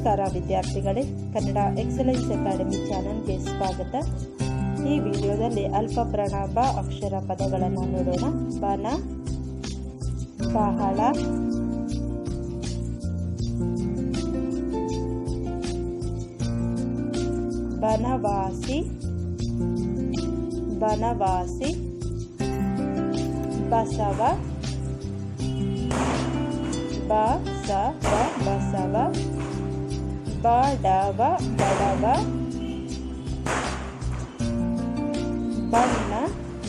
ನಮಸ್ಕಾರ ವಿದ್ಯಾರ್ಥಿಗಳೇ, Kannada excellence academy ಚಾನಲ್ಗೆ ಸ್ವಾಗತ. ಈ ವಿಡಿಯೋದಲ್ಲಿ ಅಲ್ಪ ಪ್ರಾಣ ಅಕ್ಷರ ಪದಗಳನ್ನು ನೋಡೋಣ. ಬನ, ಬಹಳ, ಬನವಾಸಿ, ಬನವಾಸಿ, ಬಸವ, ಬಸವ, ಬಸವ, ಬಡವ, ಬಡವ, ಬಣ್ಣ,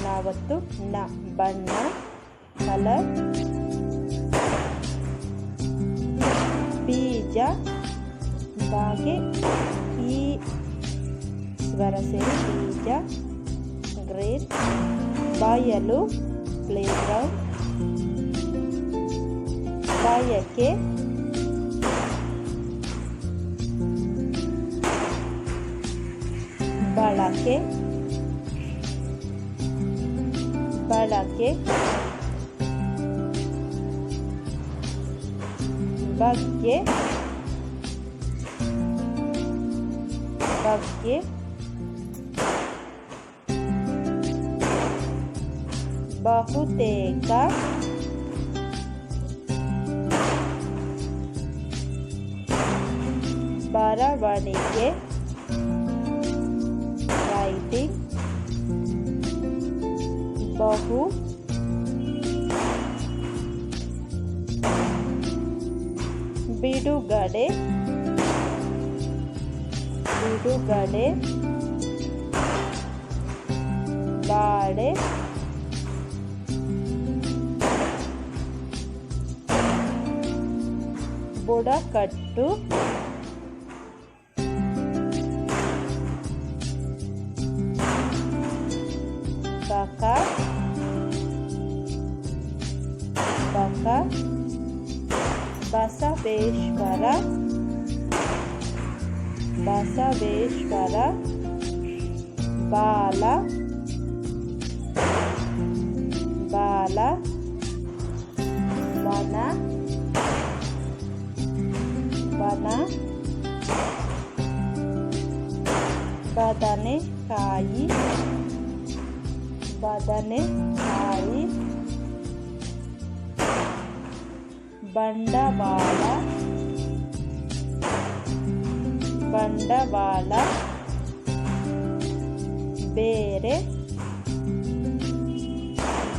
ನಾವತ್ತು ನ, ಬಣ್ಣ, ಕಲರ್, ಬೀಜ, ಬಾಗೆ ಈ ಸ್ವರ ಸೇರಿ ಬೀಜ, ಗ್ರೇಟ್, ಬಯಲು, ಪ್ಲೇಗ್ರೌಂಡ್, ಬಯಕೆ, ಬಳಕೆ, ಬಳಕೆ, ಬಗ್ಗೆ, ಬಗ್ಗೆ, ಬಹುತೇಕ, ಬರವಣಿಗೆ, ರೈಟಿಂಗ್, ಬಹು, ಬಿಡುಗಡೆ, ಬಿಡುಗಡೆ, ಬಾಳೆ, ಬುಡಕಟ್ಟು, ಬಕ, ಬಕ, ಬಸವೇಶ್ವರ, ಬಸವೇಶ್ವರ, ಬಾಲ, ಬಾಲ, ವನ, ವನ, ಬದನೆಕಾಯಿ, ಬದನೆಕಾಯಿ, ಬಂಡವಾಳ, ಬಂಡವಾಳ, ಬೇರೆ,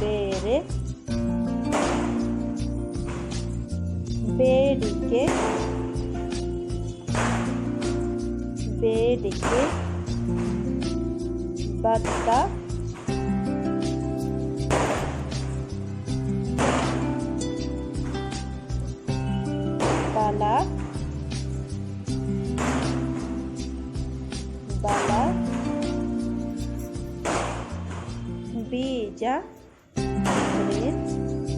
ಬೇರೆ, ಬೇಡಿಕೆ, ಬೇಡಿಕೆ, ಭತ್ತ, ಬಲ, ಬಲ, ಬೀಜ,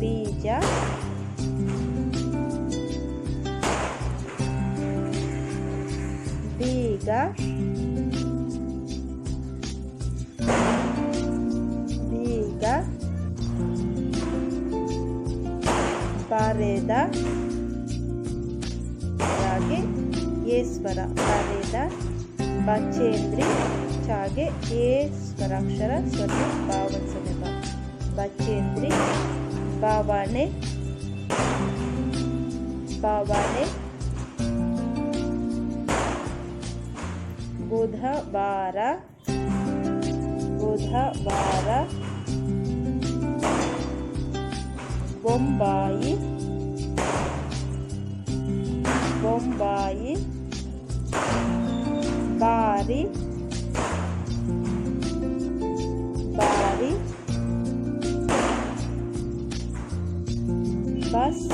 ಬೀಜ, ಬೀಗ, ಬೀಗ, ಬರೆದ, ಹಾಗೆ ಏಸ್ವರ, ಬರೆದ, ಬಚೇಂದ್ರಿ, ಚಾಗೆ ಏ ಸ್ವರಾಕ್ಷರ ಸೊನ್ನೆ ಬಾವನ್ ಸೊನ್ನೆ ಬ, ಬಚೇಂದ್ರಿ, ಬವಣೆ, ಬವಣೆ, ಬುಧವಾರ, ಬುಧವಾರ, ಬೊಂಬಾಯಿ, ಬೊಂಬಾಯಿ, ಬಾರಿ, ಬಾರಿ, ಬಸ್,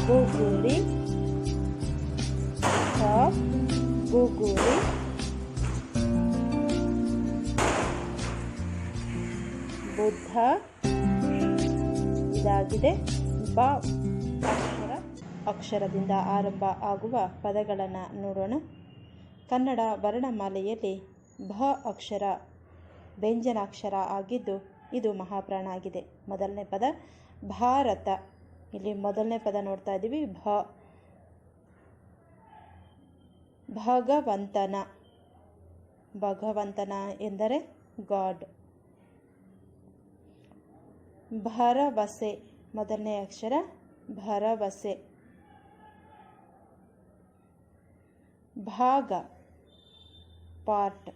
ಬುಗುರಿ, ಟಾಪ್, ಬುಗುರಿ, ಬುದ್ಧ. ಇದಾಗಿದೆ ಬ ಅಕ್ಷರದಿಂದ ಆರಂಭ ಆಗುವ ಪದಗಳನ್ನು ನೋಡೋಣ. ಕನ್ನಡ ವರ್ಣಮಾಲೆಯಲ್ಲಿ ಭ ಅಕ್ಷರ ವ್ಯಂಜನಾಕ್ಷರ ಆಗಿದ್ದು ಇದು ಮಹಾಪ್ರಾಣ ಆಗಿದೆ. ಮೊದಲನೇ ಪದ ಭಾರತ. ಇಲ್ಲಿ ಮೊದಲನೇ ಪದ ನೋಡ್ತಾ ಇದ್ದೀವಿ ಭಗವಂತನ. ಭಗವಂತನ ಎಂದರೆ ಗಾಡ್. ಭರವಸೆ. ಮೊದಲನೇ ಅಕ್ಷರ ಭರವಸೆ. ಭಾಗ ಪಾರ್ಟ್,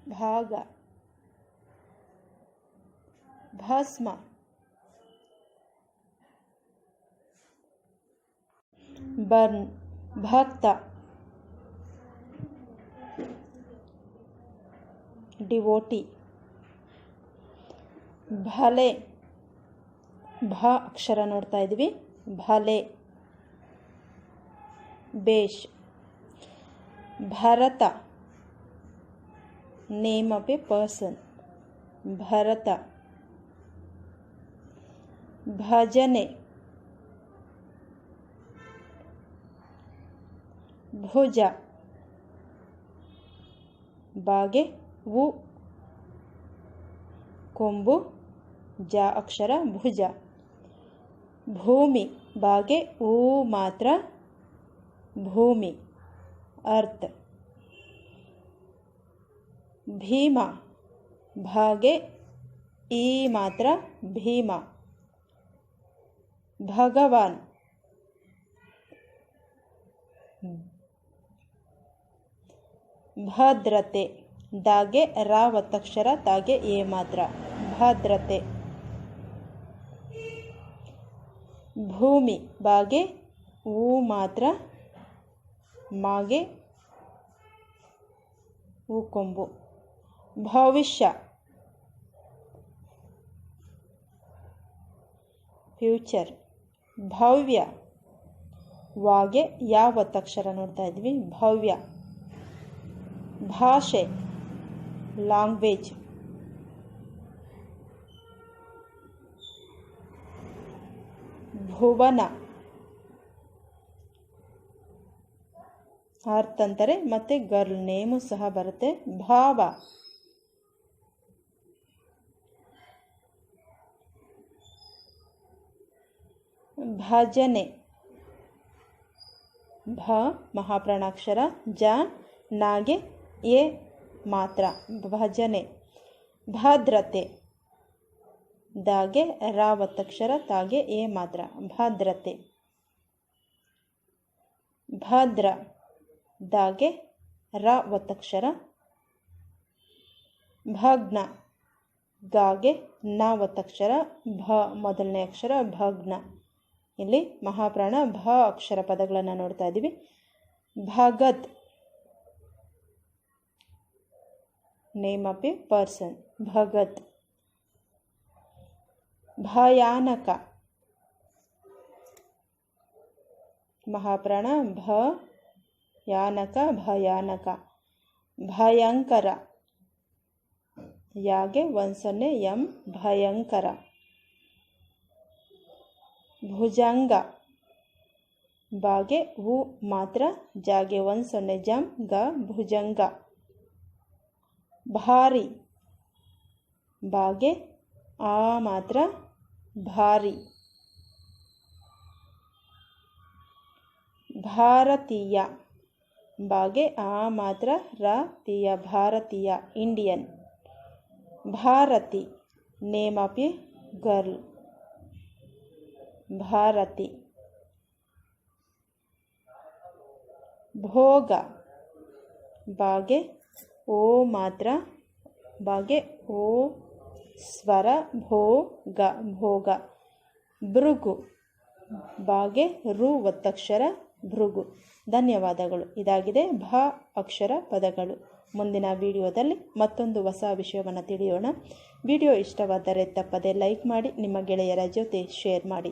ಭಾಗ. ಭಸ್ಮ. ಬರ್ನ್, ಭಕ್ತ. ಡಿವೋಟಿ. ಭಲೆ. ಭ ಅಕ್ಷರ ನೋಡ್ತಾ ಇದ್ದೀವಿ, ಭಲೆ. ಬೇಷ್. Bharata. Name of a person, Bharata. ಭಜನೆ. ಭುಜ. ಬಾಗೆ ವು ಕೊಂಬು, ಜ ಅಕ್ಷರ ಭುಜ. ಭೂಮಿ. ಬಾಗೆ ಊ ಮಾತ್ರ ಭೂಮಿ, ಅರ್ಥ. ಭೀಮ. ಭಾಗೆ ಈ ಮಾತ್ರ ಭೀಮ, ಭಗವಾನ್. ಭದ್ರತೆ. ದಾಗೆ ರಾ ಒತ್ತಕ್ಷರ, ತಾಗೆ ಎ ಮಾತ್ರ, ಭದ್ರತೆ. ಭೂಮಿ. ಬಾಗೆ ಊ ಮಾತ್ರ, ಮಾಗೆ ಊ ಕೊಂಬು. ಭವಿಷ್ಯ, ಫ್ಯೂಚರ್. ಭವ್ಯ. ವಾಗೆ ಯಾವ ಒತ್ತಕ್ಷರ ನೋಡ್ತಾ ಇದ್ವಿ, ಭವ್ಯ. ಭಾಷೆ, ಲ್ಯಾಂಗ್ವೇಜ್. ಭುವನ, ಅರ್ಥ ಅಂತಾರೆ ಮತ್ತು ಗರ್ಲ್ ನೇಮು ಸಹ ಬರುತ್ತೆ. ಭಾವ. ಭಜನೆ. ಭ ಮಹಾಪ್ರಾಣಾಕ್ಷರ, ಜ ನಾಗೆ ಎ ಮಾತ್ರ, ಭಜನೆ. ಭದ್ರತೆ. ದಾಗೆ ರಾ ಒತ್ತಕ್ಷರ, ತಾಗೆ ಎ ಮಾತ್ರ, ಭದ್ರತೆ. ಭದ್ರ. ದಾಗೆ ರ ಒತ್ತಕ್ಷರ. ಭಗ್ನ. ಗಾಗೆ ನ ಒತ್ತಕ್ಷರ, ಭ ಮೊದಲನೇ ಅಕ್ಷರ, ಭಗ್ನ. ಇಲ್ಲಿ ಮಹಾಪ್ರಾಣ ಭ ಅಕ್ಷರ ಪದಗಳನ್ನು ನೋಡ್ತಾ ಇದ್ದೀವಿ. Bhagat. Name of a person, Bhagat. ಭಯಾನಕ. ಮಹಾಪ್ರಾಣ ಭ ಯಾನಕ, ಭಯಾನಕ. ಭಯಂಕರ. ಯಾಗೆ 10 ಎಂ, ಭಯಂಕರ. ಭುಜಂಗ. ಬಾಗೆ ವು ಮಾತ್ರ, ಜಾಗೆ 10 ಜಂ, ಗ ಭುಜಂಗ. ಭಾರಿ. ಬಾಗೆ ಆ ಮಾತ್ರ, ಭಾರಿ. ಭಾರತೀಯ. ಬಾಗೆ ಆ ಮಾತ್ರ, ರ ತೀಯ, ಭಾರತೀಯ, Indian. Bharati. Name of a girl, Bharati. ಭೋಗ. ಬಾಗೆ ಓ ಮಾತ್ರ, ಬಾಗೆ ಓ ಸ್ವರ, ಭೋಗ, ಭೋಗ. ಭೃಗು. ಬಾಗೆ ರು ಒತ್ತಕ್ಷರ, ಭೃಗು. ಧನ್ಯವಾದಗಳು. ಇದಾಗಿದೆ ಭ ಅಕ್ಷರ ಪದಗಳು. ಮುಂದಿನ ವಿಡಿಯೋದಲ್ಲಿ ಮತ್ತೊಂದು ಹೊಸ ವಿಷಯವನ್ನು ತಿಳಿಯೋಣ. ವಿಡಿಯೋ ಇಷ್ಟವಾದರೆ ತಪ್ಪದೆ ಲೈಕ್ ಮಾಡಿ, ನಿಮ್ಮ ಗೆಳೆಯರ ಜೊತೆ ಶೇರ್ ಮಾಡಿ.